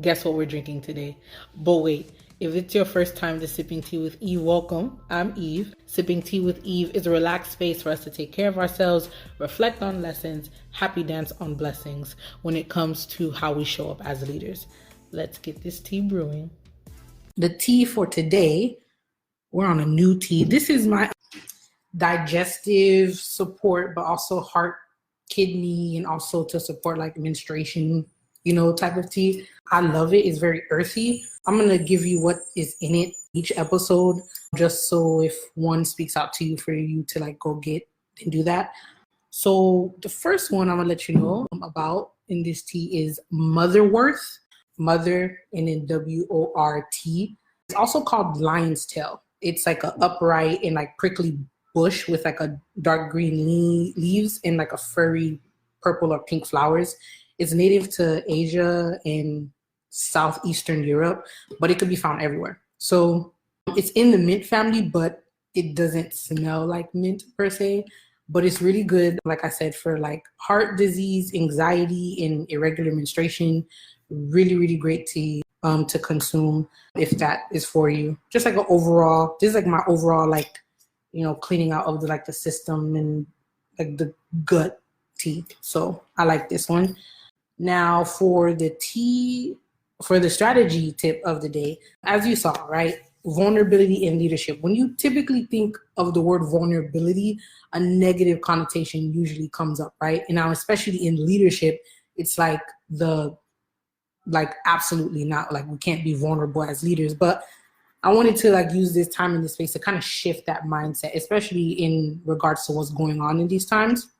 Guess what we're drinking today? But wait, if it's your first time to Sipping Tea with Eve, welcome. I'm Eve. Sipping Tea with Eve is a relaxed space for us to take care of ourselves, reflect on lessons, happy dance on blessings when it comes to how we show up as leaders. Let's get this tea brewing. The tea for today, we're on a new tea. This is my digestive support, but also heart, kidney, and also to support like menstruation, type of tea. I love it. It's very earthy. I'm going to give you what is in it each episode, just so if one speaks out to you for you to like go get and do that. So the first one I'm going to let you know about in this tea is Motherwort, mother and then W-O-R-T. It's also called lion's tail. It's like an upright and like prickly bush with like a dark green leaves and like a furry purple or pink flowers. It's native to Asia and southeastern Europe, but it could be found everywhere. So it's in the mint family, but it doesn't smell like mint per se, but it's really good, like I said, for like heart disease, anxiety, and irregular menstruation. Really, really great tea to consume if that is for you. Just like this is like my overall like, cleaning out of the system and like the gut tea. So I like this one. Now for the tea, for the strategy tip of the day, as you saw, right? Vulnerability in leadership. When you typically think of the word vulnerability, a negative connotation usually comes up, right? And now, especially in leadership, it's like absolutely not, like we can't be vulnerable as leaders. But I wanted to use this time in this space to kind of shift that mindset, especially in regards to what's going on in these times.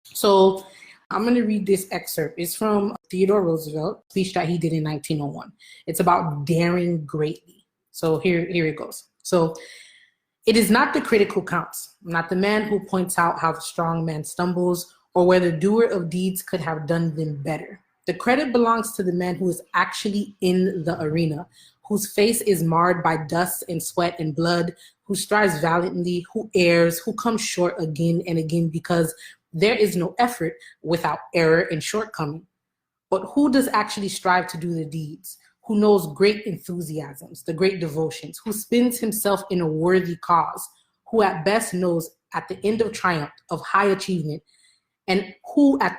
So I'm going to read this excerpt. It's from Theodore Roosevelt, speech that he did in 1901. It's about daring greatly. So here it goes. So it is not the critic who counts, not the man who points out how the strong man stumbles or where the doer of deeds could have done them better. The credit belongs to the man who is actually in the arena, whose face is marred by dust and sweat and blood, who strives valiantly, who errs, who comes short again and again, because there is no effort without error and shortcoming. But who does actually strive to do the deeds? Who knows great enthusiasms, the great devotions, who spends himself in a worthy cause, who at best knows at the end of triumph, of high achievement, and who at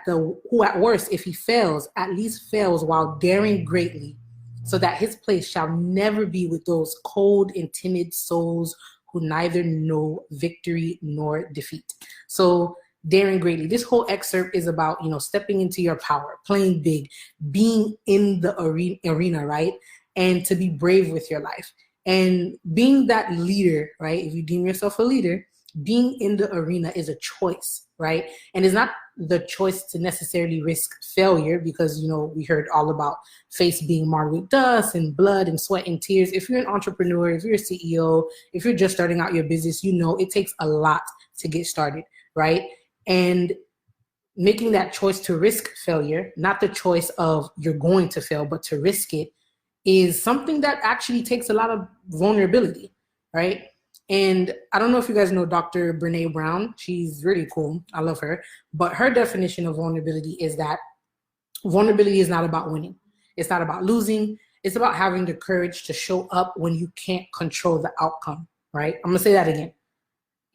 worst, if he fails, at least fails while daring greatly, so that his place shall never be with those cold and timid souls who neither know victory nor defeat. So daring greatly. This whole excerpt is about, stepping into your power, playing big, being in the arena, right? And to be brave with your life. And being that leader, right? If you deem yourself a leader, being in the arena is a choice, right? And it's not the choice to necessarily risk failure because, we heard all about face being marred with dust and blood and sweat and tears. If you're an entrepreneur, if you're a CEO, if you're just starting out your business, it takes a lot to get started, right? And making that choice to risk failure, not the choice of you're going to fail, but to risk it, is something that actually takes a lot of vulnerability, right? And I don't know if you guys know Dr. Brenebrown. She's really cool. I love her. But her definition of vulnerability is that vulnerability is not about winning. It's not about losing. It's about having the courage to show up when you can't control the outcome, right? I'm going to say that again.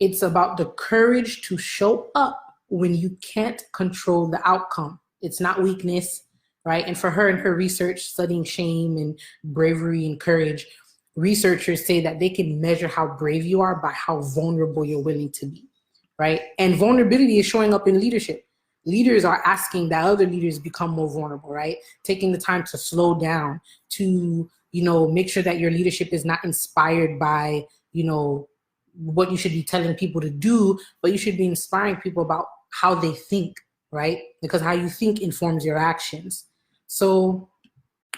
It's about the courage to show up when you can't control the outcome. It's not weakness, right? And for her and her research studying shame and bravery and courage, researchers say that they can measure how brave you are by how vulnerable you're willing to be, right? And vulnerability is showing up in leadership. Leaders are asking that other leaders become more vulnerable, right? Taking the time to slow down, to, make sure that your leadership is not inspired by, what you should be telling people to do, but you should be inspiring people about how they think, right? Because how you think informs your actions. So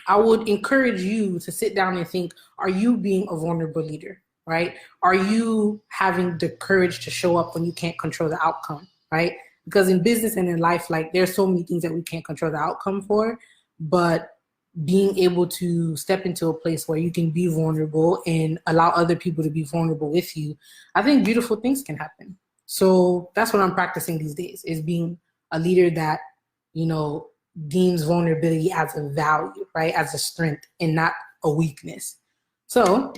I would encourage you to sit down and think, are you being a vulnerable leader, right? Are you having the courage to show up when you can't control the outcome, right? Because in business and in life, there's so many things that we can't control the outcome for, but being able to step into a place where you can be vulnerable and allow other people to be vulnerable with you, I think beautiful things can happen. So that's what I'm practicing these days, is being a leader that, deems vulnerability as a value, right? As a strength and not a weakness. So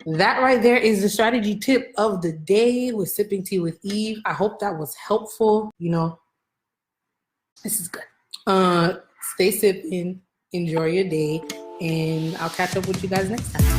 that right there is the strategy tip of the day with Sipping Tea with Eve. I hope that was helpful. You know, this is good. Stay sipping, enjoy your day, and I'll catch up with you guys next time.